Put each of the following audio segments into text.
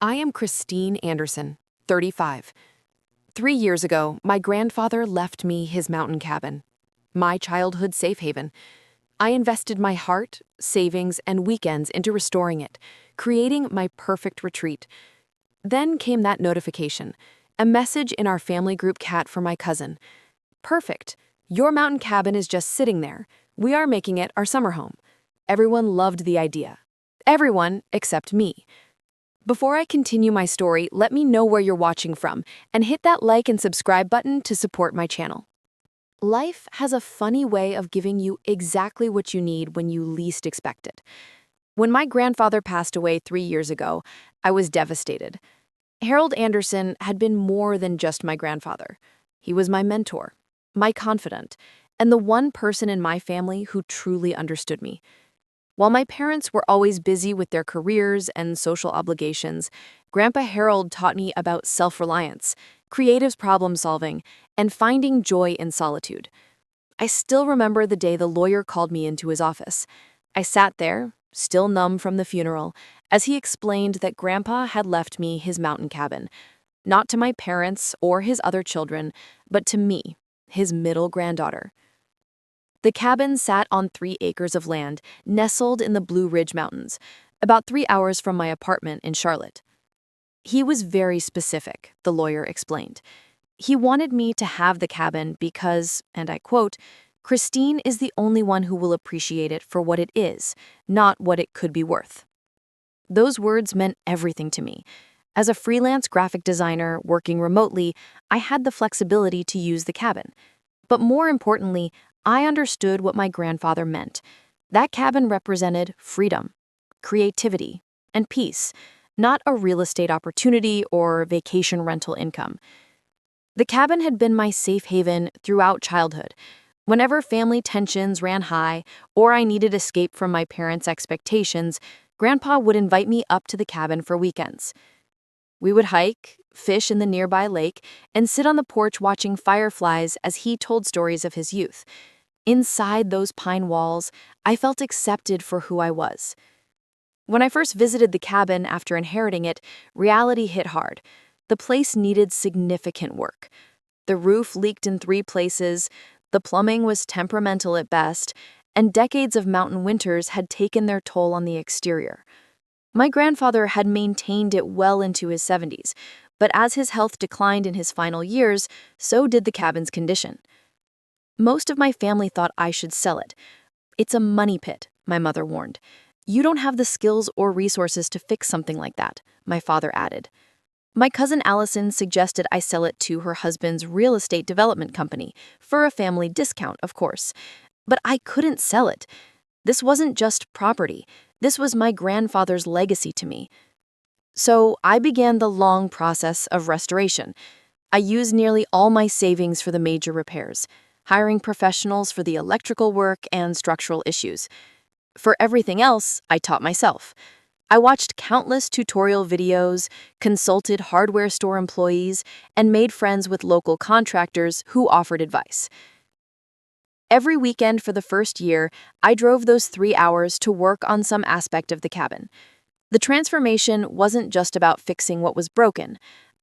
I am Christine Anderson, 35. 3 years ago, my grandfather left me his mountain cabin, my childhood safe haven. I invested my heart, savings, and weekends into restoring it, creating my perfect retreat. Then came that notification, a message in our family group chat from my cousin. Perfect. Your mountain cabin is just sitting there. We are making it our summer home. Everyone loved the idea. Everyone except me. Before I continue my story, let me know where you're watching from and hit that like and subscribe button to support my channel. Life has a funny way of giving you exactly what you need when you least expect it. When my grandfather passed away 3 years ago, I was devastated. Harold Anderson had been more than just my grandfather. He was my mentor, my confidant, and the one person in my family who truly understood me. While my parents were always busy with their careers and social obligations, Grandpa Harold taught me about self-reliance, creative problem-solving, and finding joy in solitude. I still remember the day the lawyer called me into his office. I sat there, still numb from the funeral, as he explained that Grandpa had left me his mountain cabin, not to my parents or his other children, but to me, his middle granddaughter. The cabin sat on 3 acres of land, nestled in the Blue Ridge Mountains, about 3 hours from my apartment in Charlotte. He was very specific, the lawyer explained. He wanted me to have the cabin because, and I quote, "Christine is the only one who will appreciate it for what it is, not what it could be worth." Those words meant everything to me. As a freelance graphic designer working remotely, I had the flexibility to use the cabin. But more importantly, I understood what my grandfather meant. That cabin represented freedom, creativity, and peace, not a real estate opportunity or vacation rental income. The cabin had been my safe haven throughout childhood. Whenever family tensions ran high or I needed escape from my parents' expectations, Grandpa would invite me up to the cabin for weekends. We would hike, fish in the nearby lake, and sit on the porch watching fireflies as he told stories of his youth. Inside those pine walls, I felt accepted for who I was. When I first visited the cabin after inheriting it, reality hit hard. The place needed significant work. The roof leaked in 3 places, the plumbing was temperamental at best, and decades of mountain winters had taken their toll on the exterior. My grandfather had maintained it well into his 70s, but as his health declined in his final years, so did the cabin's condition. Most of my family thought I should sell it. "It's a money pit," my mother warned. "You don't have the skills or resources to fix something like that," my father added. My cousin Allison suggested I sell it to her husband's real estate development company, for a family discount, of course. But I couldn't sell it. This wasn't just property. This was my grandfather's legacy to me. So I began the long process of restoration. I used nearly all my savings for the major repairs, hiring professionals for the electrical work and structural issues. For everything else, I taught myself. I watched countless tutorial videos, consulted hardware store employees, and made friends with local contractors who offered advice. Every weekend for the first year, I drove those 3 hours to work on some aspect of the cabin. The transformation wasn't just about fixing what was broken.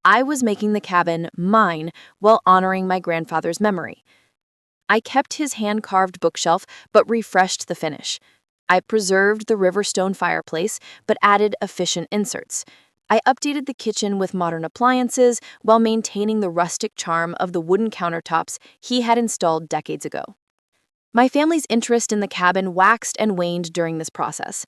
I was making the cabin mine while honoring my grandfather's memory. I kept his hand-carved bookshelf but refreshed the finish. I preserved the Riverstone fireplace but added efficient inserts. I updated the kitchen with modern appliances while maintaining the rustic charm of the wooden countertops he had installed decades ago. My family's interest in the cabin waxed and waned during this process.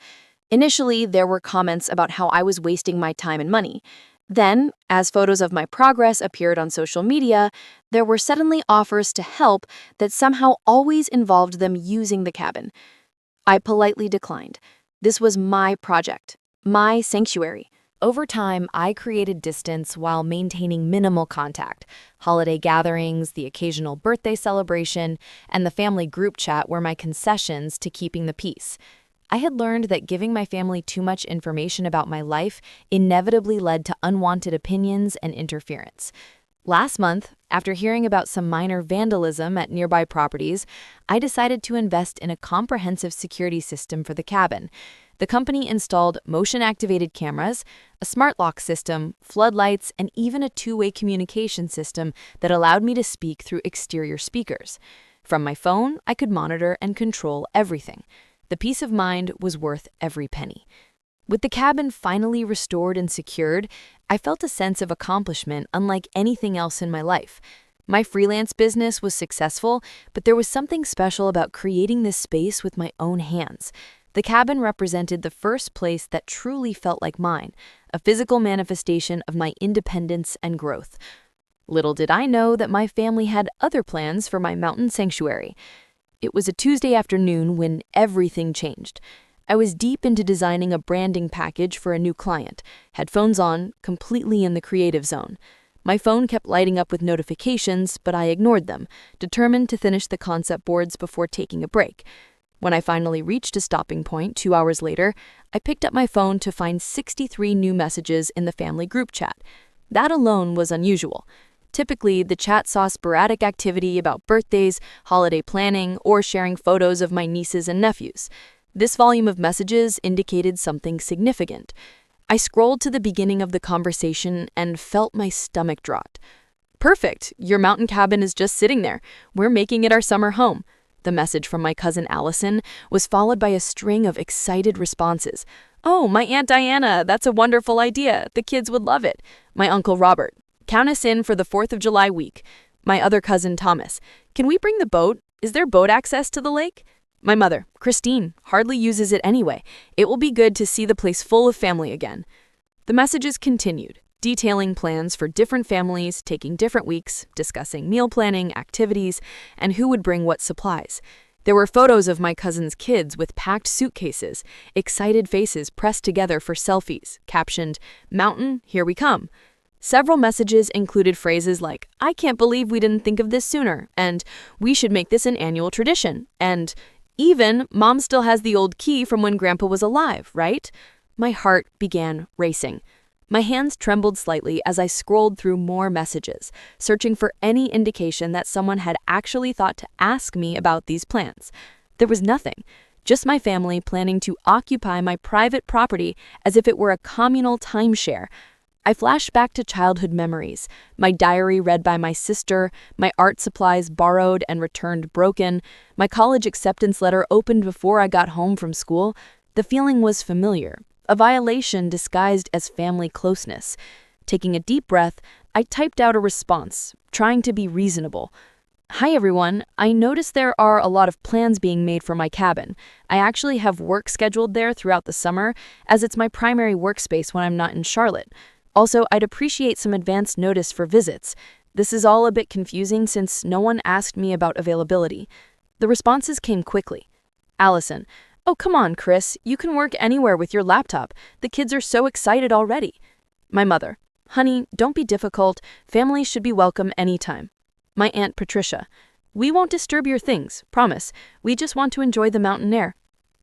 Initially, there were comments about how I was wasting my time and money. Then, as photos of my progress appeared on social media, there were suddenly offers to help that somehow always involved them using the cabin. I politely declined. This was my project, my sanctuary. Over time, I created distance while maintaining minimal contact. Holiday gatherings, the occasional birthday celebration, and the family group chat were my concessions to keeping the peace. I had learned that giving my family too much information about my life inevitably led to unwanted opinions and interference. Last month, after hearing about some minor vandalism at nearby properties, I decided to invest in a comprehensive security system for the cabin. The company installed motion-activated cameras, a smart lock system, floodlights, and even a two-way communication system that allowed me to speak through exterior speakers. From my phone, I could monitor and control everything. The peace of mind was worth every penny. With the cabin finally restored and secured, I felt a sense of accomplishment unlike anything else in my life. My freelance business was successful, but there was something special about creating this space with my own hands. The cabin represented the first place that truly felt like mine, a physical manifestation of my independence and growth. Little did I know that my family had other plans for my mountain sanctuary. It was a Tuesday afternoon when everything changed. I was deep into designing a branding package for a new client, headphones on, completely in the creative zone. My phone kept lighting up with notifications, but I ignored them, determined to finish the concept boards before taking a break. When I finally reached a stopping point 2 hours later, I picked up my phone to find 63 new messages in the family group chat. That alone was unusual. Typically, the chat saw sporadic activity about birthdays, holiday planning, or sharing photos of my nieces and nephews. This volume of messages indicated something significant. I scrolled to the beginning of the conversation and felt my stomach drop. "Perfect, your mountain cabin is just sitting there. We're making it our summer home." The message from my cousin Allison was followed by a string of excited responses. "Oh, my Aunt Diana, that's a wonderful idea. The kids would love it." My Uncle Robert, "Count us in for the 4th of July week." My other cousin Thomas, "Can we bring the boat? Is there boat access to the lake?" My mother, Christine, hardly uses it anyway. "It will be good to see the place full of family again." The messages continued, detailing plans for different families, taking different weeks, discussing meal planning, activities, and who would bring what supplies. There were photos of my cousin's kids with packed suitcases, excited faces pressed together for selfies, captioned, "Mountain, here we come." Several messages included phrases like, "I can't believe we didn't think of this sooner," and "We should make this an annual tradition," and even, "Mom still has the old key from when Grandpa was alive, right?" My heart began racing. My hands trembled slightly as I scrolled through more messages, searching for any indication that someone had actually thought to ask me about these plans. There was nothing, just my family planning to occupy my private property as if it were a communal timeshare. I flashed back to childhood memories, my diary read by my sister, my art supplies borrowed and returned broken, my college acceptance letter opened before I got home from school. The feeling was familiar, a violation disguised as family closeness. Taking a deep breath, I typed out a response, trying to be reasonable. "Hi everyone, I noticed there are a lot of plans being made for my cabin. I actually have work scheduled there throughout the summer, as it's my primary workspace when I'm not in Charlotte. Also, I'd appreciate some advance notice for visits. This is all a bit confusing since no one asked me about availability." The responses came quickly. Allison, "Oh, come on, Chris. You can work anywhere with your laptop. The kids are so excited already." My mother, "Honey, don't be difficult. Families should be welcome anytime." My Aunt Patricia, "We won't disturb your things, promise. We just want to enjoy the mountain air."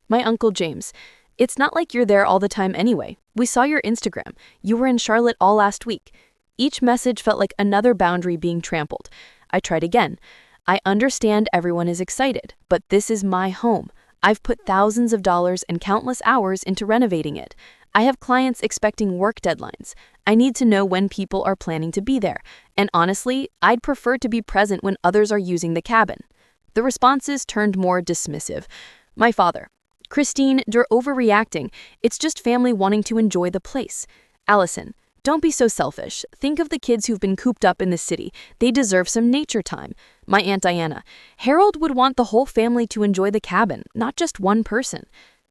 My Uncle James, "It's not like you're there all the time anyway. We saw your Instagram. You were in Charlotte all last week." Each message felt like another boundary being trampled. I tried again. "I understand everyone is excited, but this is my home. I've put thousands of dollars and countless hours into renovating it. I have clients expecting work deadlines. I need to know when people are planning to be there. And honestly, I'd prefer to be present when others are using the cabin." The responses turned more dismissive. My father, "Christine, you're overreacting. It's just family wanting to enjoy the place." Allison, "Don't be so selfish. Think of the kids who've been cooped up in the city. They deserve some nature time." My Aunt Diana, "Harold would want the whole family to enjoy the cabin, not just one person."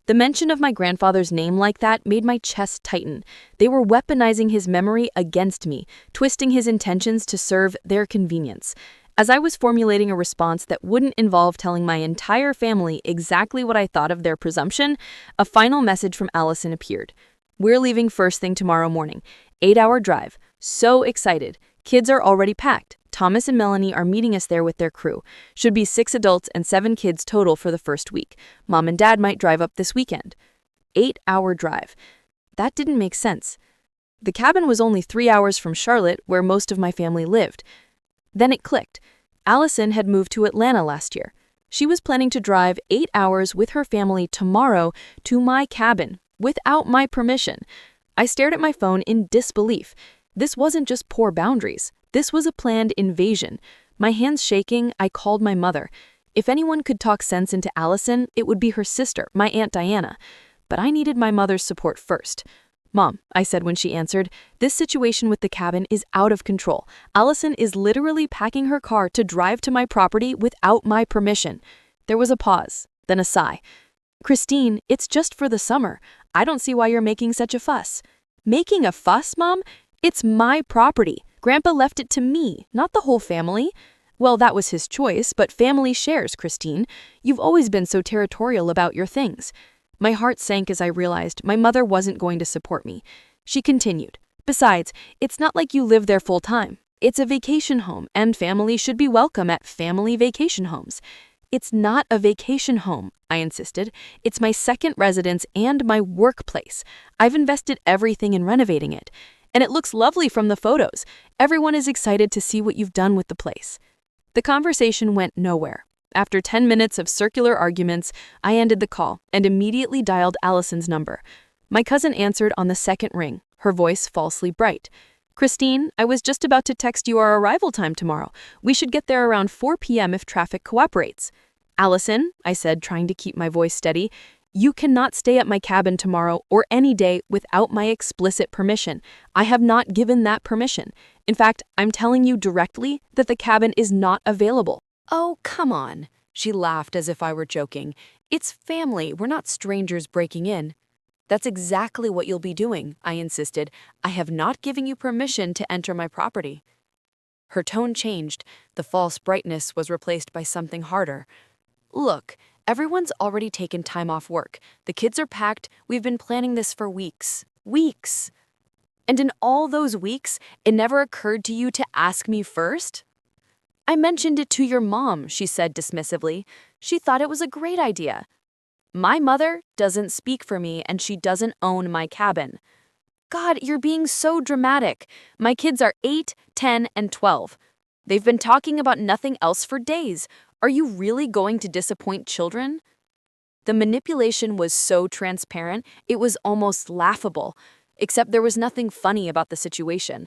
The mention of my grandfather's name like that made my chest tighten. They were weaponizing his memory against me, twisting his intentions to serve their convenience. As I was formulating a response that wouldn't involve telling my entire family exactly what I thought of their presumption, a final message from Allison appeared. "We're leaving first thing tomorrow morning. 8-hour drive. So excited. Kids are already packed. Thomas and Melanie are meeting us there with their crew. Should be 6 adults and 7 kids total for the first week. Mom and Dad might drive up this weekend." 8-hour drive. That didn't make sense. The cabin was only 3 hours from Charlotte, where most of my family lived. Then it clicked. Allison had moved to Atlanta last year. She was planning to drive 8 hours with her family tomorrow to my cabin, without my permission. I stared at my phone in disbelief. This wasn't just poor boundaries. This was a planned invasion. My hands shaking, I called my mother. If anyone could talk sense into Allison, it would be her sister, my Aunt Diana. But I needed my mother's support first. "Mom," I said when she answered, "this situation with the cabin is out of control. Allison is literally packing her car to drive to my property without my permission." There was a pause, then a sigh. "Christine, it's just for the summer. I don't see why you're making such a fuss." "Making a fuss, Mom? It's my property. Grandpa left it to me, not the whole family." "Well, that was his choice, but family shares, Christine. You've always been so territorial about your things." My heart sank as I realized my mother wasn't going to support me. She continued, "Besides, it's not like you live there full time. It's a vacation home, and family should be welcome at family vacation homes." "It's not a vacation home," I insisted. "It's my second residence and my workplace. I've invested everything in renovating it. And it looks lovely from the photos. Everyone is excited to see what you've done with the place." The conversation went nowhere. After 10 minutes of circular arguments, I ended the call and immediately dialed Allison's number. My cousin answered on the second ring, her voice falsely bright. "Christine, I was just about to text you our arrival time tomorrow. We should get there around 4 p.m. if traffic cooperates." "Allison," I said, trying to keep my voice steady, "you cannot stay at my cabin tomorrow or any day without my explicit permission. I have not given that permission. In fact, I'm telling you directly that the cabin is not available." "Oh, come on," she laughed as if I were joking. "It's family, we're not strangers breaking in." "That's exactly what you'll be doing," I insisted. "I have not given you permission to enter my property." Her tone changed. The false brightness was replaced by something harder. "Look, everyone's already taken time off work. The kids are packed. We've been planning this for weeks. Weeks. And in all those weeks, it never occurred to you to ask me first?" "I mentioned it to your mom," she said dismissively. "She thought it was a great idea." "My mother doesn't speak for me, and she doesn't own my cabin." "God, you're being so dramatic. My kids are 8, 10, and 12. They've been talking about nothing else for days. Are you really going to disappoint children?" The manipulation was so transparent, it was almost laughable, except there was nothing funny about the situation.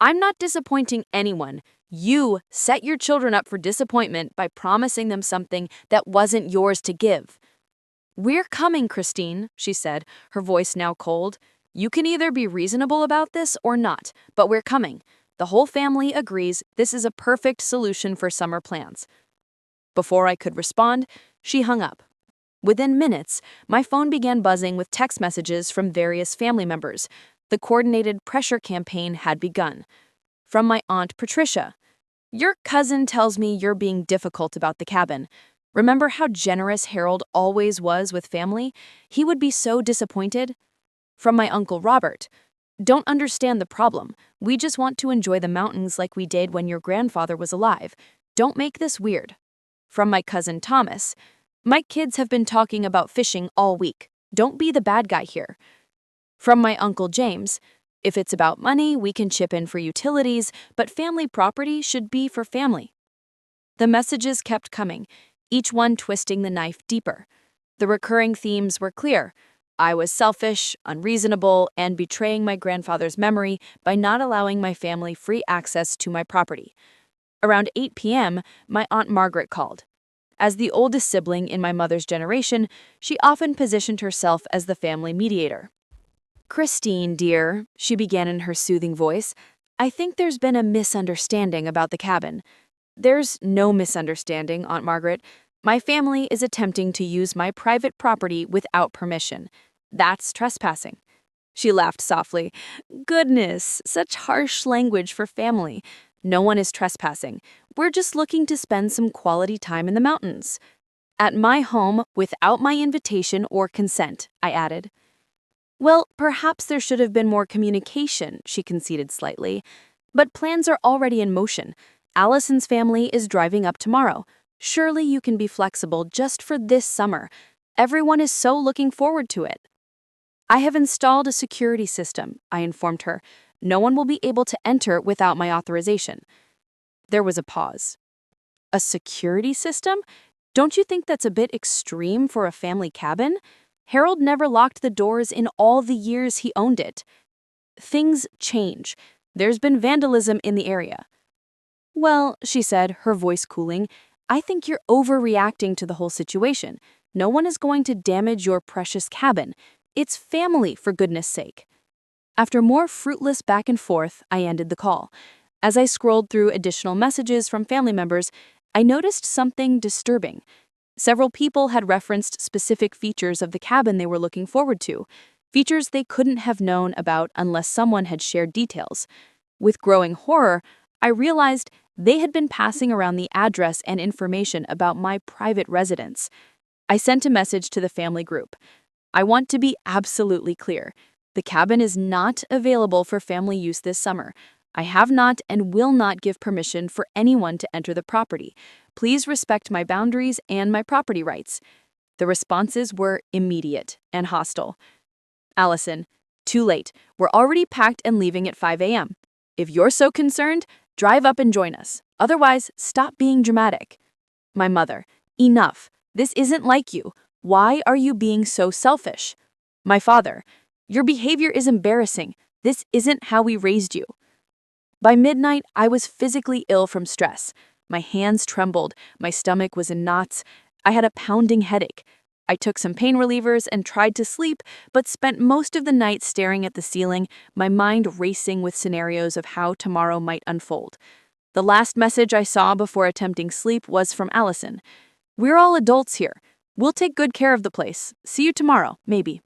"I'm not disappointing anyone. You set your children up for disappointment by promising them something that wasn't yours to give." "We're coming, Christine," she said, her voice now cold. "You can either be reasonable about this or not, but we're coming. The whole family agrees this is a perfect solution for summer plans." Before I could respond, she hung up. Within minutes, my phone began buzzing with text messages from various family members. The coordinated pressure campaign had begun. From my Aunt Patricia. "Your cousin tells me you're being difficult about the cabin. Remember how generous Harold always was with family? He would be so disappointed." From my Uncle Robert. "Don't understand the problem. We just want to enjoy the mountains like we did when your grandfather was alive. Don't make this weird." From my cousin Thomas. "My kids have been talking about fishing all week. Don't be the bad guy here." From my Uncle James. "If it's about money, we can chip in for utilities, but family property should be for family." The messages kept coming, each one twisting the knife deeper. The recurring themes were clear. I was selfish, unreasonable, and betraying my grandfather's memory by not allowing my family free access to my property. Around 8 p.m., my Aunt Margaret called. As the oldest sibling in my mother's generation, she often positioned herself as the family mediator. "Christine, dear," she began in her soothing voice, "I think there's been a misunderstanding about the cabin." "There's no misunderstanding, Aunt Margaret. My family is attempting to use my private property without permission. That's trespassing." She laughed softly. "Goodness, such harsh language for family. No one is trespassing. We're just looking to spend some quality time in the mountains." "At my home, without my invitation or consent," I added. "Well, perhaps there should have been more communication," she conceded slightly. "But plans are already in motion. Allison's family is driving up tomorrow. Surely you can be flexible just for this summer. Everyone is so looking forward to it." "I have installed a security system," I informed her. "No one will be able to enter without my authorization." There was a pause. "A security system? Don't you think that's a bit extreme for a family cabin?" Harold never locked the doors in all the years he owned it. Things change. There's been vandalism in the area. Well, she said, her voice cooling, I think you're overreacting to the whole situation. No one is going to damage your precious cabin. It's family, for goodness sake. After more fruitless back and forth, I ended the call. As I scrolled through additional messages from family members, I noticed something disturbing. Several people had referenced specific features of the cabin they were looking forward to, features they couldn't have known about unless someone had shared details. With growing horror, I realized they had been passing around the address and information about my private residence. I sent a message to the family group. I want to be absolutely clear. The cabin is not available for family use this summer. I have not and will not give permission for anyone to enter the property. Please respect my boundaries and my property rights. The responses were immediate and hostile. Allison, too late. We're already packed and leaving at 5 a.m. If you're so concerned, drive up and join us. Otherwise, stop being dramatic. My mother, enough. This isn't like you. Why are you being so selfish? My father, your behavior is embarrassing. This isn't how we raised you. By midnight, I was physically ill from stress. My hands trembled, my stomach was in knots, I had a pounding headache. I took some pain relievers and tried to sleep, but spent most of the night staring at the ceiling, my mind racing with scenarios of how tomorrow might unfold. The last message I saw before attempting sleep was from Allison. We're all adults here. We'll take good care of the place. See you tomorrow, maybe.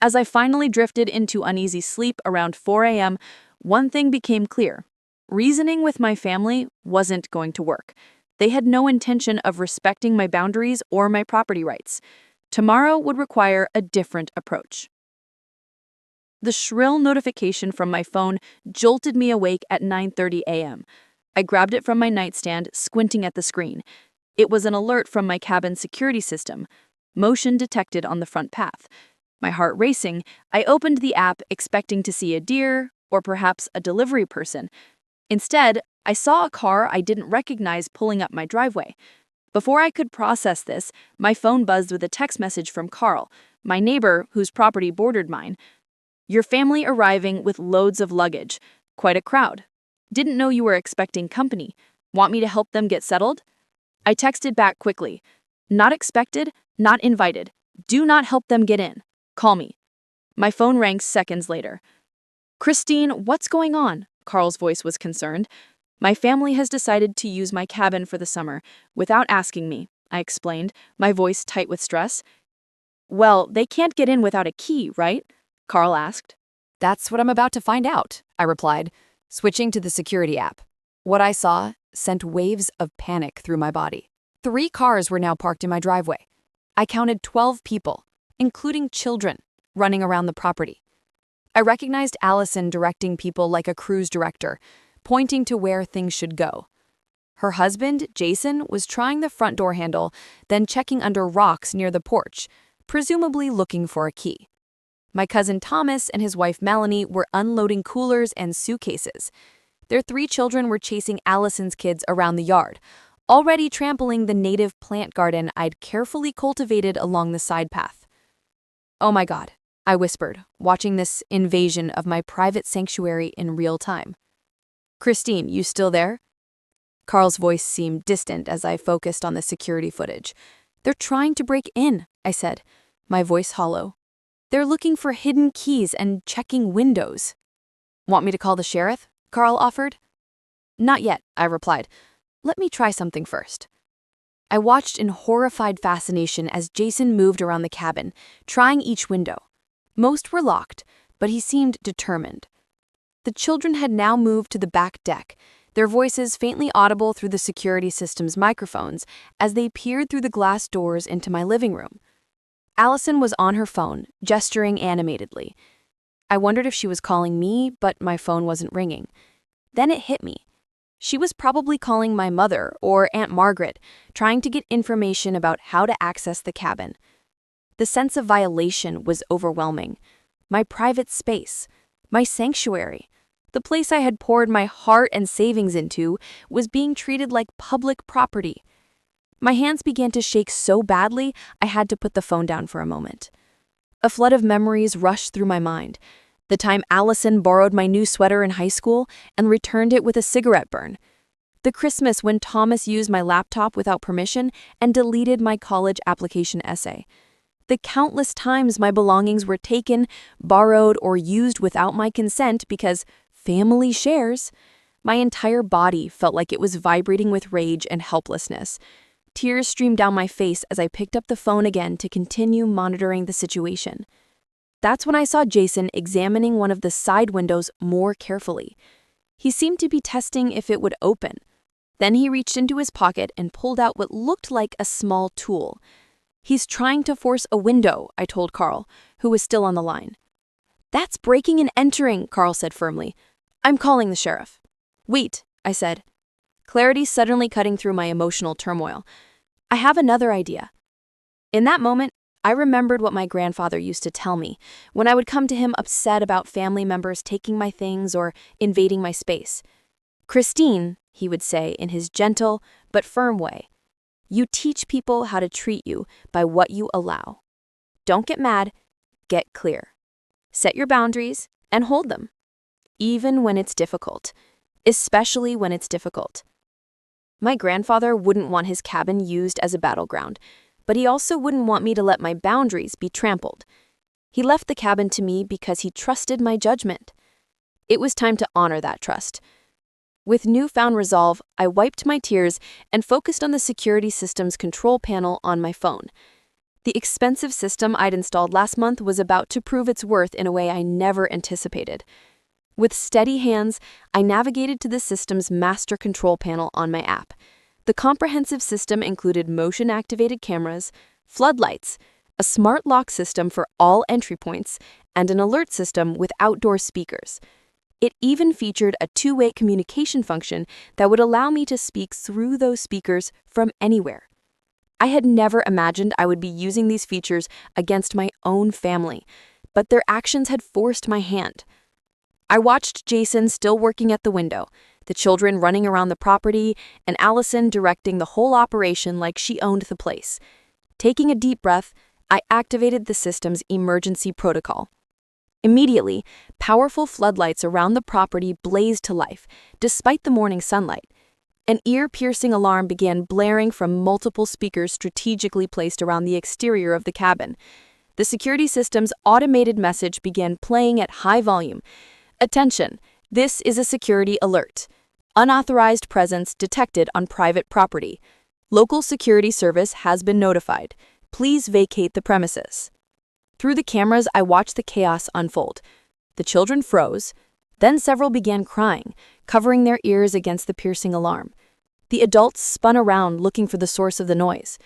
As I finally drifted into uneasy sleep around 4 a.m., one thing became clear. Reasoning with my family wasn't going to work. They had no intention of respecting my boundaries or my property rights. Tomorrow would require a different approach. The shrill notification from my phone jolted me awake at 9:30 a.m. I grabbed it from my nightstand, squinting at the screen. It was an alert from my cabin security system. Motion detected on the front path. My heart racing, I opened the app expecting to see a deer or perhaps a delivery person. Instead, I saw a car I didn't recognize pulling up my driveway. Before I could process this, my phone buzzed with a text message from Carl, my neighbor whose property bordered mine. Your family arriving with loads of luggage. Quite a crowd. Didn't know you were expecting company. Want me to help them get settled? I texted back quickly. Not expected, not invited. Do not help them get in. Call me. My phone rang seconds later. Christine, what's going on? Carl's voice was concerned. My family has decided to use my cabin for the summer, without asking me, I explained, my voice tight with stress. Well, they can't get in without a key, right? Carl asked. That's what I'm about to find out, I replied, switching to the security app. What I saw sent waves of panic through my body. 3 cars were now parked in my driveway. I counted 12 people, including children, running around the property. I recognized Allison directing people like a cruise director, pointing to where things should go. Her husband, Jason, was trying the front door handle, then checking under rocks near the porch, presumably looking for a key. My cousin Thomas and his wife Melanie were unloading coolers and suitcases. Their 3 children were chasing Allison's kids around the yard, already trampling the native plant garden I'd carefully cultivated along the side path. Oh my God, I whispered, watching this invasion of my private sanctuary in real time. Christine, you still there? Carl's voice seemed distant as I focused on the security footage. They're trying to break in, I said, my voice hollow. They're looking for hidden keys and checking windows. Want me to call the sheriff? Carl offered. Not yet, I replied. Let me try something first. I watched in horrified fascination as Jason moved around the cabin, trying each window. Most were locked, but he seemed determined. The children had now moved to the back deck, their voices faintly audible through the security system's microphones as they peered through the glass doors into my living room. Allison was on her phone, gesturing animatedly. I wondered if she was calling me, but my phone wasn't ringing. Then it hit me. She was probably calling my mother or Aunt Margaret, trying to get information about how to access the cabin. The sense of violation was overwhelming. My private space, my sanctuary, the place I had poured my heart and savings into, was being treated like public property. My hands began to shake so badly, I had to put the phone down for a moment. A flood of memories rushed through my mind. The time Allison borrowed my new sweater in high school and returned it with a cigarette burn. The Christmas when Thomas used my laptop without permission and deleted my college application essay. The countless times my belongings were taken, borrowed, or used without my consent because family shares. My entire body felt like it was vibrating with rage and helplessness. Tears streamed down my face as I picked up the phone again to continue monitoring the situation. That's when I saw Jason examining one of the side windows more carefully. He seemed to be testing if it would open. Then he reached into his pocket and pulled out what looked like a small tool. "He's trying to force a window," I told Carl, who was still on the line. "That's breaking and entering," Carl said firmly. "I'm calling the sheriff." "Wait," I said, clarity suddenly cutting through my emotional turmoil. "I have another idea." In that moment, I remembered what my grandfather used to tell me when I would come to him upset about family members taking my things or invading my space. "Christine," he would say in his gentle but firm way, "you teach people how to treat you by what you allow. Don't get mad, get clear. Set your boundaries and hold them, even when it's difficult, especially when it's difficult." My grandfather wouldn't want his cabin used as a battleground, but he also wouldn't want me to let my boundaries be trampled. He left the cabin to me because he trusted my judgment. It was time to honor that trust. With newfound resolve, I wiped my tears and focused on the security system's control panel on my phone. The expensive system I'd installed last month was about to prove its worth in a way I never anticipated. With steady hands, I navigated to the system's master control panel on my app. The comprehensive system included motion-activated cameras, floodlights, a smart lock system for all entry points, and an alert system with outdoor speakers. It even featured a two-way communication function that would allow me to speak through those speakers from anywhere. I had never imagined I would be using these features against my own family, but their actions had forced my hand. I watched Jason still working at the window, the children running around the property, and Allison directing the whole operation like she owned the place. Taking a deep breath, I activated the system's emergency protocol. Immediately, powerful floodlights around the property blazed to life, despite the morning sunlight. An ear-piercing alarm began blaring from multiple speakers strategically placed around the exterior of the cabin. The security system's automated message began playing at high volume. "Attention, this is a security alert. Unauthorized presence detected on private property. Local security service has been notified. Please vacate the premises." Through the cameras, I watched the chaos unfold. The children froze. Then several began crying, covering their ears against the piercing alarm. The adults spun around looking for the source of the noise.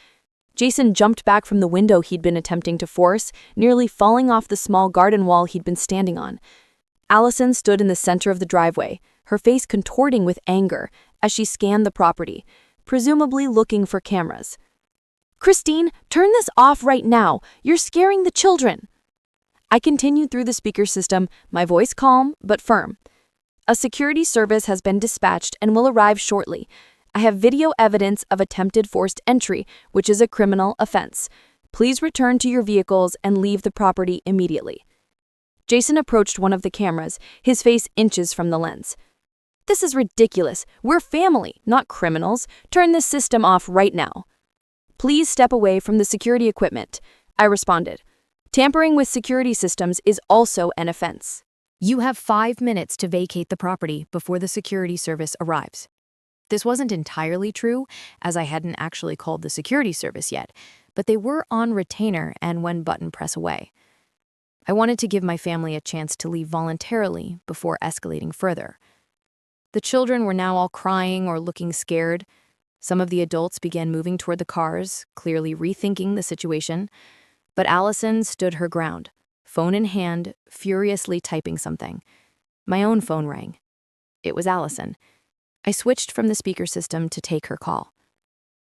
Jason jumped back from the window he'd been attempting to force, nearly falling off the small garden wall he'd been standing on. Allison stood in the center of the driveway, her face contorting with anger as she scanned the property, presumably looking for cameras. "Christine, turn this off right now. You're scaring the children." I continued through the speaker system, my voice calm but firm. "A security service has been dispatched and will arrive shortly. I have video evidence of attempted forced entry, which is a criminal offense. Please return to your vehicles and leave the property immediately." Jason approached one of the cameras, his face inches from the lens. "This is ridiculous. We're family, not criminals. Turn this system off right now." "Please step away from the security equipment," I responded. "Tampering with security systems is also an offense." You have 5 minutes to vacate the property before the security service arrives. This wasn't entirely true, as I hadn't actually called the security service yet, but they were on retainer and when button press away. I wanted to give my family a chance to leave voluntarily before escalating further. The children were now all crying or looking scared. Some of the adults began moving toward the cars, clearly rethinking the situation. But Allison stood her ground, phone in hand, furiously typing something. My own phone rang. It was Allison. I switched from the speaker system to take her call.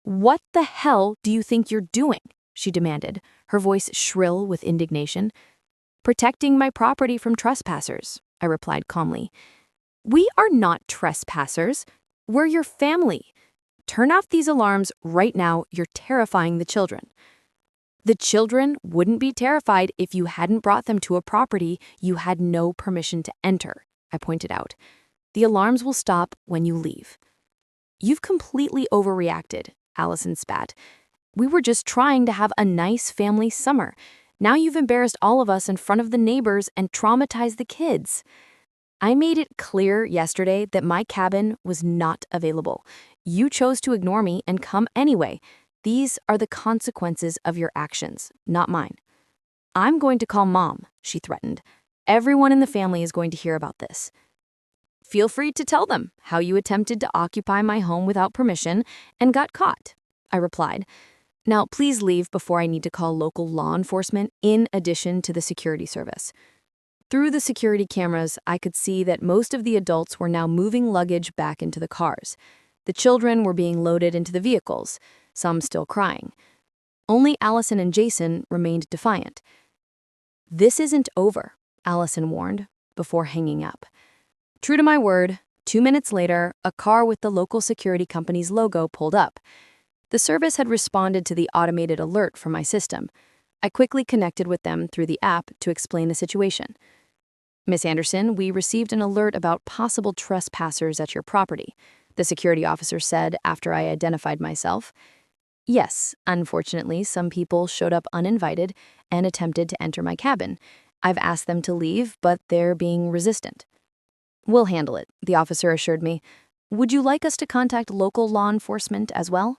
"What the hell do you think you're doing?" she demanded, her voice shrill with indignation. "Protecting my property from trespassers," I replied calmly. "We are not trespassers. We're your family. Turn off these alarms right now. You're terrifying the children." The children wouldn't be terrified if you hadn't brought them to a property you had no permission to enter, I pointed out. The alarms will stop when you leave. You've completely overreacted, Allison spat. We were just trying to have a nice family summer. Now you've embarrassed all of us in front of the neighbors and traumatized the kids. I made it clear yesterday that my cabin was not available. You chose to ignore me and come anyway. These are the consequences of your actions, not mine. I'm going to call Mom, she threatened. Everyone in the family is going to hear about this. Feel free to tell them how you attempted to occupy my home without permission and got caught, I replied. Now, please leave before I need to call local law enforcement in addition to the security service. Through the security cameras, I could see that most of the adults were now moving luggage back into the cars. The children were being loaded into the vehicles, some still crying. Only Allison and Jason remained defiant. This isn't over, Allison warned, before hanging up. True to my word, 2 minutes later, a car with the local security company's logo pulled up. The service had responded to the automated alert from my system. I quickly connected with them through the app to explain the situation. Miss Anderson, we received an alert about possible trespassers at your property, the security officer said after I identified myself. Yes, unfortunately, some people showed up uninvited and attempted to enter my cabin. I've asked them to leave, but they're being resistant. We'll handle it, the officer assured me. Would you like us to contact local law enforcement as well?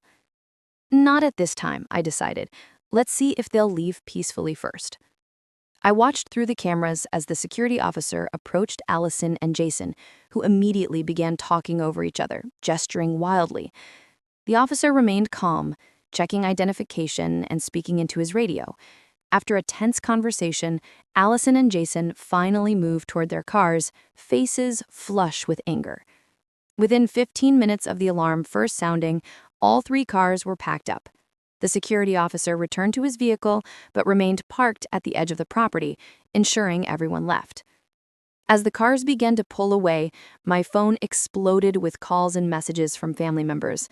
Not at this time, I decided. Let's see if they'll leave peacefully first. I watched through the cameras as the security officer approached Allison and Jason, who immediately began talking over each other, gesturing wildly. The officer remained calm, checking identification and speaking into his radio. After a tense conversation, Allison and Jason finally moved toward their cars, faces flush with anger. Within 15 minutes of the alarm first sounding, all 3 cars were packed up. The security officer returned to his vehicle but remained parked at the edge of the property, ensuring everyone left. As the cars began to pull away, my phone exploded with calls and messages from family members.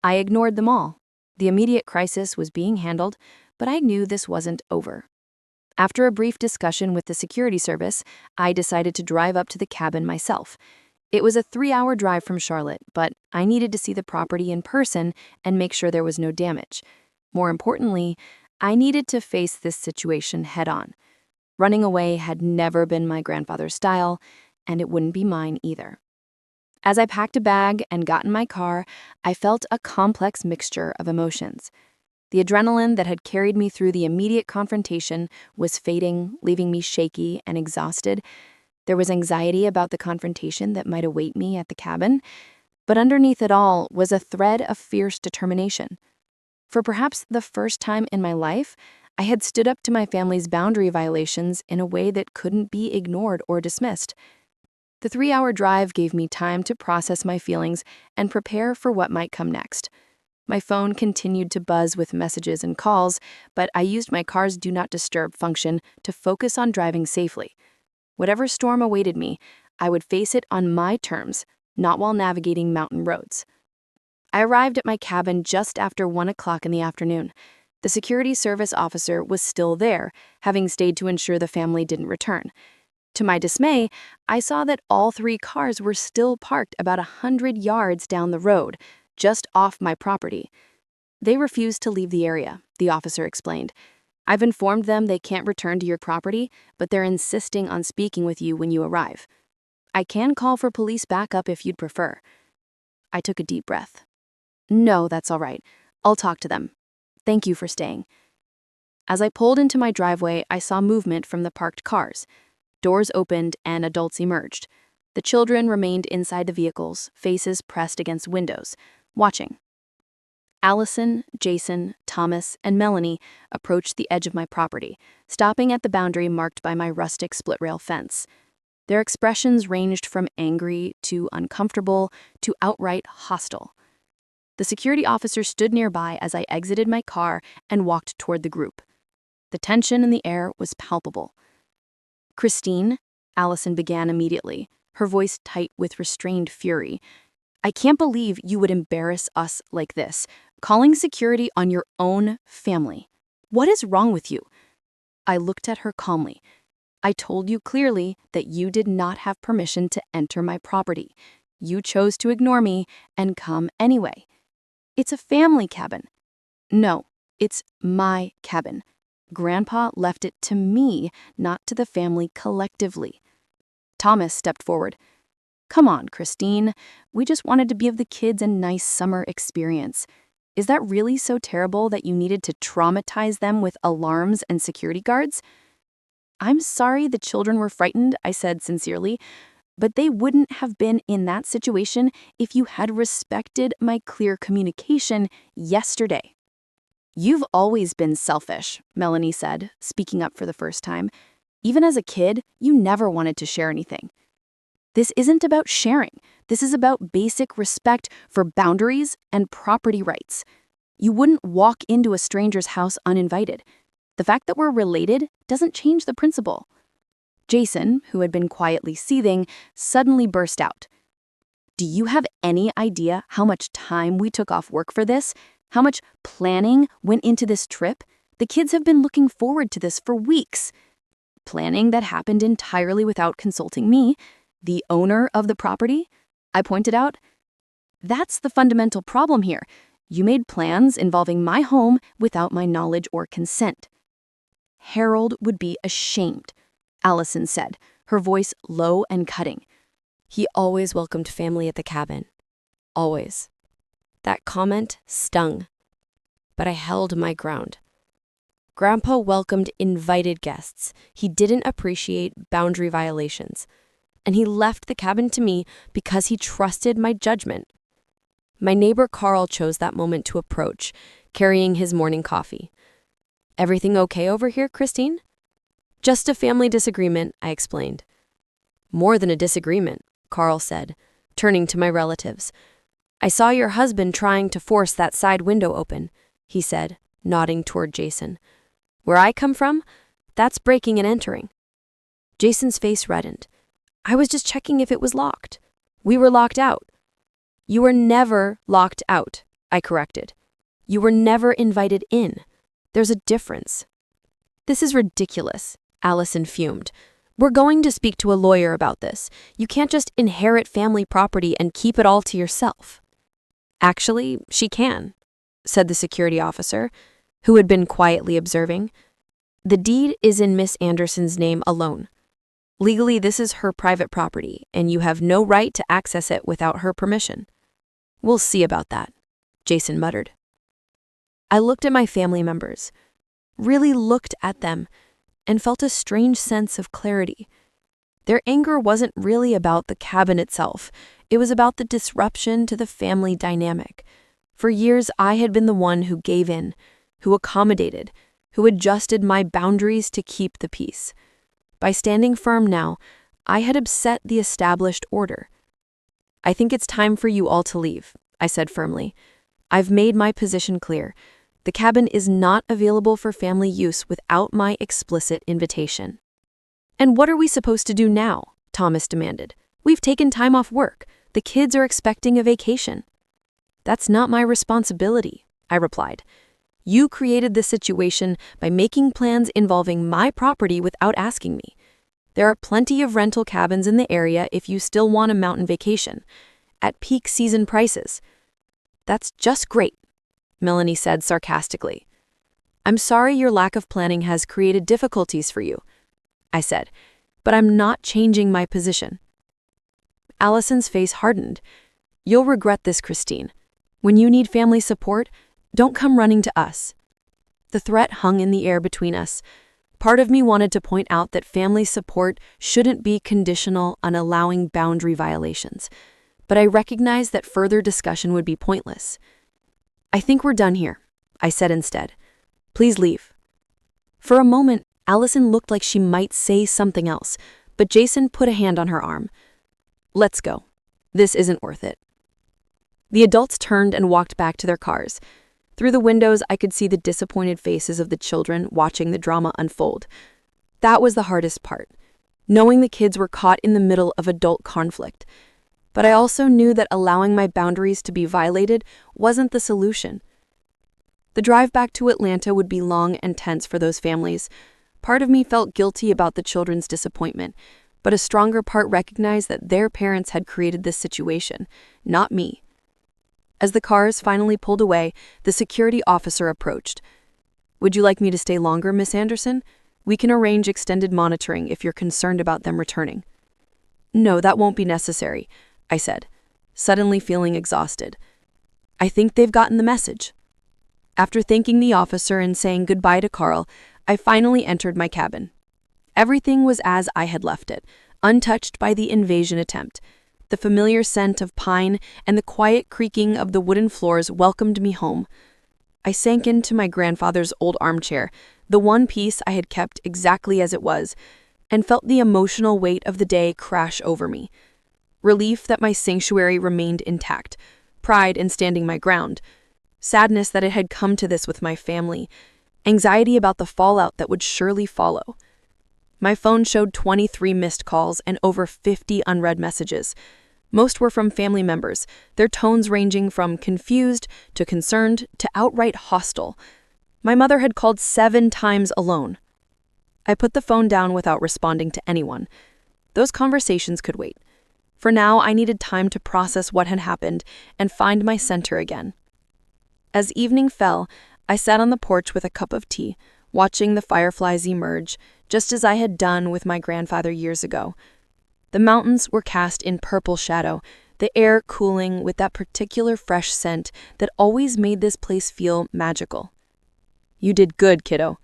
I ignored them all. The immediate crisis was being handled, but I knew this wasn't over. After a brief discussion with the security service, I decided to drive up to the cabin myself. It was a 3-hour drive from Charlotte, but I needed to see the property in person and make sure there was no damage. More importantly, I needed to face this situation head-on. Running away had never been my grandfather's style, and it wouldn't be mine either. As I packed a bag and got in my car, I felt a complex mixture of emotions. The adrenaline that had carried me through the immediate confrontation was fading, leaving me shaky and exhausted. There was anxiety about the confrontation that might await me at the cabin, but underneath it all was a thread of fierce determination. For perhaps the first time in my life, I had stood up to my family's boundary violations in a way that couldn't be ignored or dismissed. The 3-hour drive gave me time to process my feelings and prepare for what might come next. My phone continued to buzz with messages and calls, but I used my car's Do Not Disturb function to focus on driving safely. Whatever storm awaited me, I would face it on my terms, not while navigating mountain roads. I arrived at my cabin just after 1 o'clock in the afternoon. The security service officer was still there, having stayed to ensure the family didn't return. To my dismay, I saw that all 3 cars were still parked about 100 yards down the road, just off my property. They refused to leave the area, the officer explained. I've informed them they can't return to your property, but they're insisting on speaking with you when you arrive. I can call for police backup if you'd prefer. I took a deep breath. No, that's all right. I'll talk to them. Thank you for staying. As I pulled into my driveway, I saw movement from the parked cars. Doors opened and adults emerged. The children remained inside the vehicles, faces pressed against windows, watching. Allison, Jason, Thomas, and Melanie approached the edge of my property, stopping at the boundary marked by my rustic split-rail fence. Their expressions ranged from angry to uncomfortable to outright hostile. The security officer stood nearby as I exited my car and walked toward the group. The tension in the air was palpable. Christine, Allison began immediately, her voice tight with restrained fury. I can't believe you would embarrass us like this, calling security on your own family. What is wrong with you? I looked at her calmly. I told you clearly that you did not have permission to enter my property. You chose to ignore me and come anyway. It's a family cabin. No, it's my cabin. Grandpa left it to me, not to the family collectively. Thomas stepped forward. Come on, Christine. We just wanted to give the kids a nice summer experience. Is that really so terrible that you needed to traumatize them with alarms and security guards? I'm sorry the children were frightened, I said sincerely, but they wouldn't have been in that situation if you had respected my clear communication yesterday. You've always been selfish, Melanie said, speaking up for the first time. Even as a kid, you never wanted to share anything. This isn't about sharing. This is about basic respect for boundaries and property rights. You wouldn't walk into a stranger's house uninvited. The fact that we're related doesn't change the principle. Jason, who had been quietly seething, suddenly burst out. Do you have any idea how much time we took off work for this? How much planning went into this trip? The kids have been looking forward to this for weeks. Planning that happened entirely without consulting me, the owner of the property, I pointed out. That's the fundamental problem here. You made plans involving my home without my knowledge or consent. Harold would be ashamed, Allison said, her voice low and cutting. He always welcomed family at the cabin. Always. That comment stung, but I held my ground. Grandpa welcomed invited guests. He didn't appreciate boundary violations. And he left the cabin to me because he trusted my judgment. My neighbor Carl chose that moment to approach, carrying his morning coffee. Everything okay over here, Christine? Just a family disagreement, I explained. More than a disagreement, Carl said, turning to my relatives. I saw your husband trying to force that side window open, he said, nodding toward Jason. Where I come from, that's breaking and entering. Jason's face reddened. I was just checking if it was locked. We were locked out. You were never locked out, I corrected. You were never invited in. There's a difference. This is ridiculous, Allison fumed. We're going to speak to a lawyer about this. You can't just inherit family property and keep it all to yourself. Actually, she can, said the security officer, who had been quietly observing. The deed is in Miss Anderson's name alone. Legally, this is her private property, and you have no right to access it without her permission. We'll see about that, Jason muttered. I looked at my family members, really looked at them, and felt a strange sense of clarity. Their anger wasn't really about the cabin itself. It was about the disruption to the family dynamic. For years, I had been the one who gave in, who accommodated, who adjusted my boundaries to keep the peace. By standing firm now, I had upset the established order. I think it's time for you all to leave, I said firmly. I've made my position clear. The cabin is not available for family use without my explicit invitation. And what are we supposed to do now? Thomas demanded. We've taken time off work. The kids are expecting a vacation. That's not my responsibility, I replied. You created this situation by making plans involving my property without asking me. There are plenty of rental cabins in the area if you still want a mountain vacation, at peak season prices. That's just great, Melanie said sarcastically. I'm sorry your lack of planning has created difficulties for you, I said, but I'm not changing my position. Allison's face hardened. You'll regret this, Christine. When you need family support, don't come running to us. The threat hung in the air between us. Part of me wanted to point out that family support shouldn't be conditional on allowing boundary violations, but I recognized that further discussion would be pointless. I think we're done here, I said instead. Please leave. For a moment, Allison looked like she might say something else, but Jason put a hand on her arm. Let's go. This isn't worth it. The adults turned and walked back to their cars. Through the windows, I could see the disappointed faces of the children watching the drama unfold. That was the hardest part, knowing the kids were caught in the middle of adult conflict. But I also knew that allowing my boundaries to be violated wasn't the solution. The drive back to Atlanta would be long and tense for those families. Part of me felt guilty about the children's disappointment, but a stronger part recognized that their parents had created this situation, not me. As the cars finally pulled away, the security officer approached. "Would you like me to stay longer, Miss Anderson? We can arrange extended monitoring if you're concerned about them returning." "No, that won't be necessary," I said, suddenly feeling exhausted. "I think they've gotten the message." After thanking the officer and saying goodbye to Carl, I finally entered my cabin. Everything was as I had left it, untouched by the invasion attempt. The familiar scent of pine and the quiet creaking of the wooden floors welcomed me home. I sank into my grandfather's old armchair, the one piece I had kept exactly as it was, and felt the emotional weight of the day crash over me. Relief that my sanctuary remained intact, pride in standing my ground, sadness that it had come to this with my family, anxiety about the fallout that would surely follow. My phone showed 23 missed calls and over 50 unread messages. Most were from family members, their tones ranging from confused to concerned to outright hostile. My mother had called 7 times alone. I put the phone down without responding to anyone. Those conversations could wait. For now, I needed time to process what had happened and find my center again. As evening fell, I sat on the porch with a cup of tea, watching the fireflies emerge, just as I had done with my grandfather years ago. The mountains were cast in purple shadow, the air cooling with that particular fresh scent that always made this place feel magical. "You did good, kiddo,"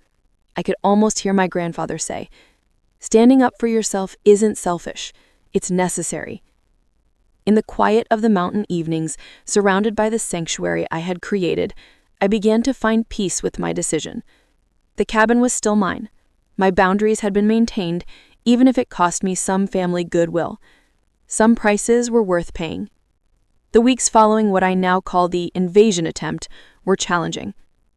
I could almost hear my grandfather say. "Standing up for yourself isn't selfish, it's necessary." In the quiet of the mountain evenings, surrounded by the sanctuary I had created, I began to find peace with my decision. The cabin was still mine. My boundaries had been maintained, even if it cost me some family goodwill. Some prices were worth paying. The weeks following what I now call the invasion attempt were challenging.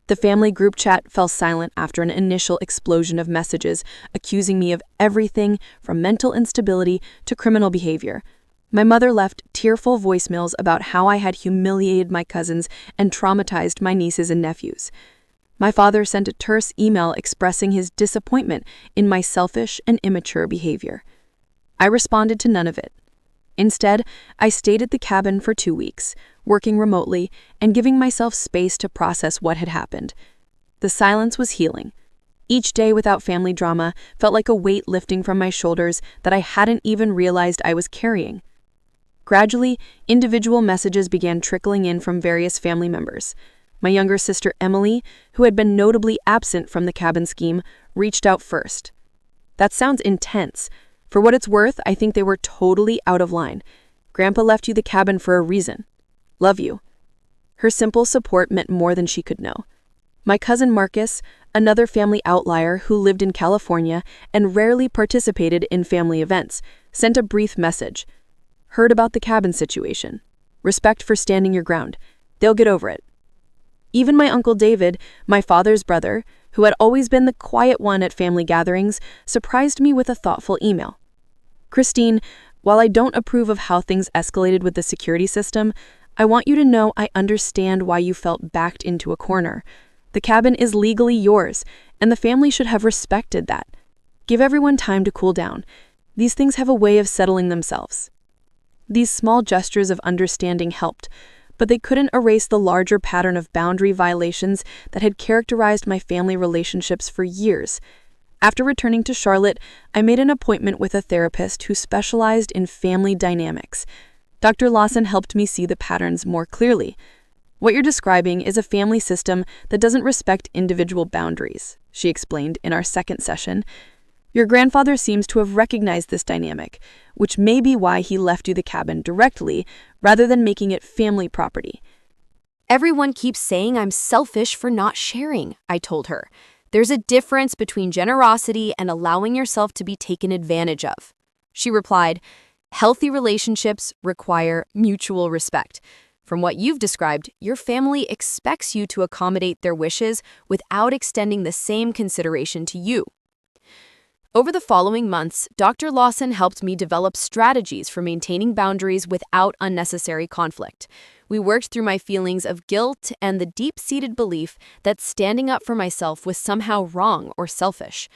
The family group chat fell silent after an initial explosion of messages accusing me of everything from mental instability to criminal behavior. My mother left tearful voicemails about how I had humiliated my cousins and traumatized my nieces and nephews. My father sent a terse email expressing his disappointment in my selfish and immature behavior. I responded to none of it. Instead, I stayed at the cabin for 2 weeks, working remotely and giving myself space to process what had happened. The silence was healing. Each day without family drama felt like a weight lifting from my shoulders that I hadn't even realized I was carrying. Gradually, individual messages began trickling in from various family members. My younger sister Emily, who had been notably absent from the cabin scheme, reached out first. "That sounds intense. For what it's worth, I think they were totally out of line. Grandpa left you the cabin for a reason. Love you." Her simple support meant more than she could know. My cousin Marcus, another family outlier who lived in California and rarely participated in family events, sent a brief message. "Heard about the cabin situation. Respect for standing your ground. They'll get over it." Even my Uncle David, my father's brother, who had always been the quiet one at family gatherings, surprised me with a thoughtful email. "Christine, while I don't approve of how things escalated with the security system, I want you to know I understand why you felt backed into a corner. The cabin is legally yours, and the family should have respected that. Give everyone time to cool down. These things have a way of settling themselves." These small gestures of understanding helped, but they couldn't erase the larger pattern of boundary violations that had characterized my family relationships for years. After returning to Charlotte, I made an appointment with a therapist who specialized in family dynamics. Dr. Lawson helped me see the patterns more clearly. "What you're describing is a family system that doesn't respect individual boundaries," she explained in our second session. "Your grandfather seems to have recognized this dynamic, which may be why he left you the cabin directly rather than making it family property." "Everyone keeps saying I'm selfish for not sharing," I told her. "There's a difference between generosity and allowing yourself to be taken advantage of." She replied, "Healthy relationships require mutual respect. From what you've described, your family expects you to accommodate their wishes without extending the same consideration to you." Over the following months, Dr. Lawson helped me develop strategies for maintaining boundaries without unnecessary conflict. We worked through my feelings of guilt and the deep-seated belief that standing up for myself was somehow wrong or selfish.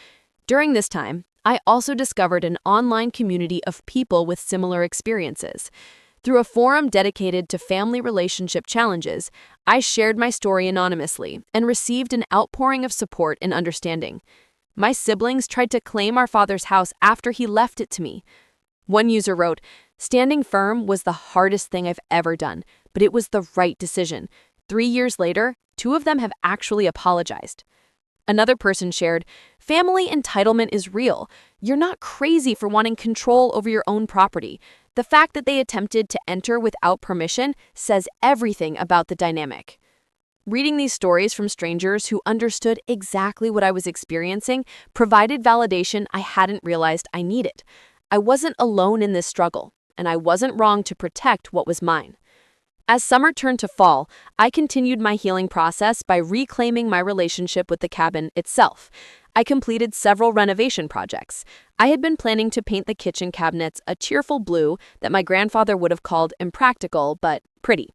During this time, I also discovered an online community of people with similar experiences. Through a forum dedicated to family relationship challenges, I shared my story anonymously and received an outpouring of support and understanding. My siblings tried to claim our father's house after he left it to me. One user wrote, "Standing firm was the hardest thing I've ever done, but it was the right decision. 3 years later, 2 of them have actually apologized." Another person shared, "Family entitlement is real. You're not crazy for wanting control over your own property. The fact that they attempted to enter without permission says everything about the dynamic." Reading these stories from strangers who understood exactly what I was experiencing provided validation I hadn't realized I needed. I wasn't alone in this struggle, and I wasn't wrong to protect what was mine. As summer turned to fall, I continued my healing process by reclaiming my relationship with the cabin itself. I completed several renovation projects. I had been planning to paint the kitchen cabinets a cheerful blue that my grandfather would have called impractical but pretty.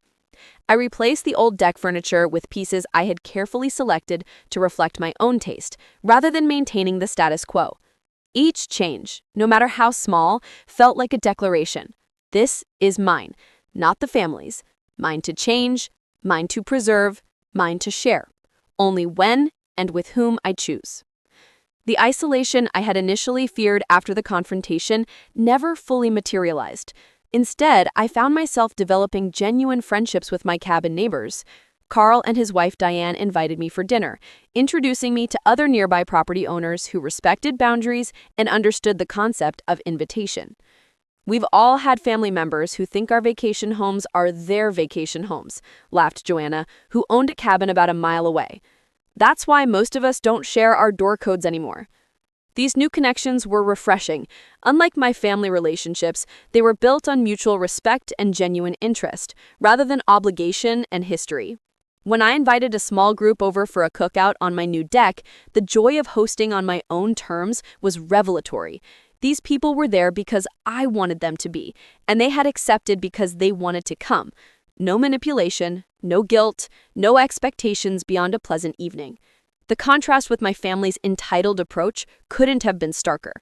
I replaced the old deck furniture with pieces I had carefully selected to reflect my own taste, rather than maintaining the status quo. Each change, no matter how small, felt like a declaration. This is mine, not the family's. Mine to change, mine to preserve, mine to share. Only when and with whom I choose. The isolation I had initially feared after the confrontation never fully materialized. Instead, I found myself developing genuine friendships with my cabin neighbors. Carl and his wife Diane invited me for dinner, introducing me to other nearby property owners who respected boundaries and understood the concept of invitation. "We've all had family members who think our vacation homes are their vacation homes," laughed Joanna, who owned a cabin about a mile away. "That's why most of us don't share our door codes anymore." These new connections were refreshing. Unlike my family relationships, they were built on mutual respect and genuine interest, rather than obligation and history. When I invited a small group over for a cookout on my new deck, the joy of hosting on my own terms was revelatory. These people were there because I wanted them to be, and they had accepted because they wanted to come. No manipulation, no guilt, no expectations beyond a pleasant evening. The contrast with my family's entitled approach couldn't have been starker.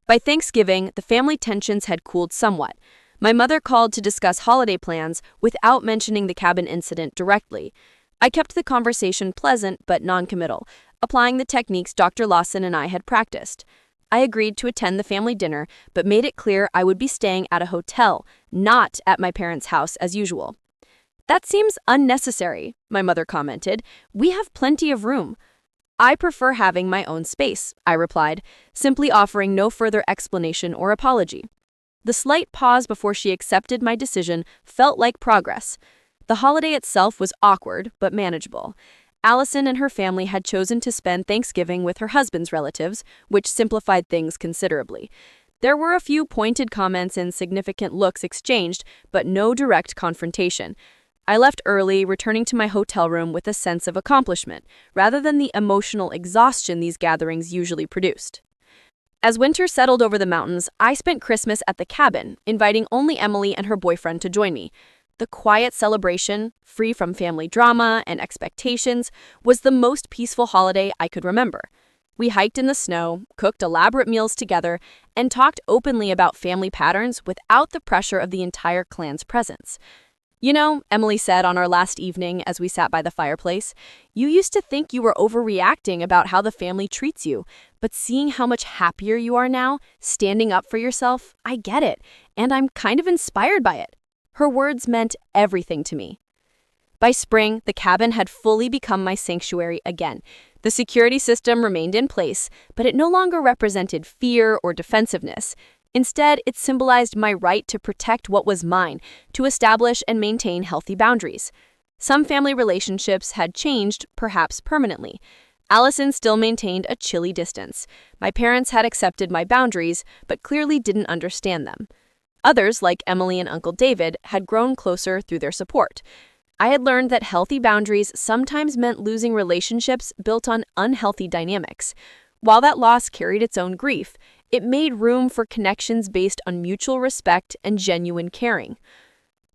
By Thanksgiving, the family tensions had cooled somewhat. My mother called to discuss holiday plans without mentioning the cabin incident directly. I kept the conversation pleasant but non-committal, applying the techniques Dr. Lawson and I had practiced. I agreed to attend the family dinner, but made it clear I would be staying at a hotel, not at my parents' house as usual. "That seems unnecessary," my mother commented. "We have plenty of room." "I prefer having my own space," I replied, simply offering no further explanation or apology. The slight pause before she accepted my decision felt like progress. The holiday itself was awkward, but manageable. Allison and her family had chosen to spend Thanksgiving with her husband's relatives, which simplified things considerably. There were a few pointed comments and significant looks exchanged, but no direct confrontation. I left early, returning to my hotel room with a sense of accomplishment, rather than the emotional exhaustion these gatherings usually produced. As winter settled over the mountains, I spent Christmas at the cabin, inviting only Emily and her boyfriend to join me. The quiet celebration, free from family drama and expectations, was the most peaceful holiday I could remember. We hiked in the snow, cooked elaborate meals together, and talked openly about family patterns without the pressure of the entire clan's presence. "You know," Emily said on our last evening as we sat by the fireplace, "you used to think you were overreacting about how the family treats you, but seeing how much happier you are now, standing up for yourself, I get it, and I'm kind of inspired by it." Her words meant everything to me. By spring, the cabin had fully become my sanctuary again. The security system remained in place, but it no longer represented fear or defensiveness. Instead, it symbolized my right to protect what was mine, to establish and maintain healthy boundaries. Some family relationships had changed, perhaps permanently. Allison still maintained a chilly distance. My parents had accepted my boundaries, but clearly didn't understand them. Others, like Emily and Uncle David, had grown closer through their support. I had learned that healthy boundaries sometimes meant losing relationships built on unhealthy dynamics. While that loss carried its own grief, it made room for connections based on mutual respect and genuine caring.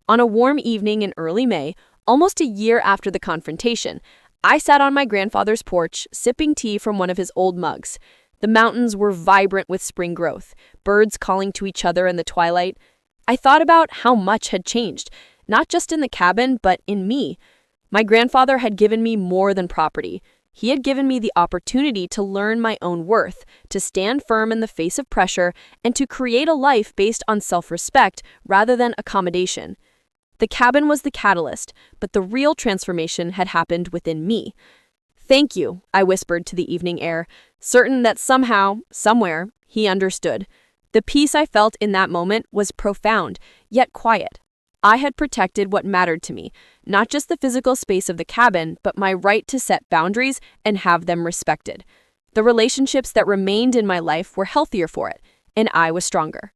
On a warm evening in early May, almost a year after the confrontation, I sat on my grandfather's porch, sipping tea from one of his old mugs. The mountains were vibrant with spring growth, birds calling to each other in the twilight. I thought about how much had changed, not just in the cabin, but in me. My grandfather had given me more than property. He had given me the opportunity to learn my own worth, to stand firm in the face of pressure, and to create a life based on self-respect rather than accommodation. The cabin was the catalyst, but the real transformation had happened within me. "Thank you," I whispered to the evening air, certain that somehow, somewhere, he understood. The peace I felt in that moment was profound, yet quiet. I had protected what mattered to me, not just the physical space of the cabin, but my right to set boundaries and have them respected. The relationships that remained in my life were healthier for it, and I was stronger.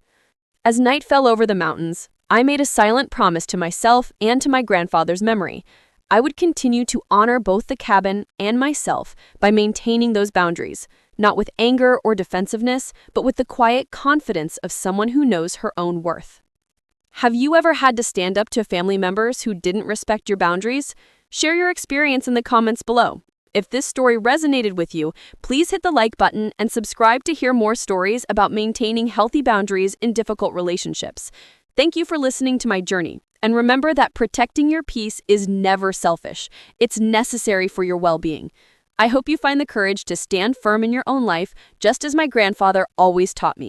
As night fell over the mountains, I made a silent promise to myself and to my grandfather's memory. I would continue to honor both the cabin and myself by maintaining those boundaries, not with anger or defensiveness, but with the quiet confidence of someone who knows her own worth. Have you ever had to stand up to family members who didn't respect your boundaries? Share your experience in the comments below. If this story resonated with you, please hit the like button and subscribe to hear more stories about maintaining healthy boundaries in difficult relationships. Thank you for listening to my journey. And remember that protecting your peace is never selfish. It's necessary for your well-being. I hope you find the courage to stand firm in your own life, just as my grandfather always taught me.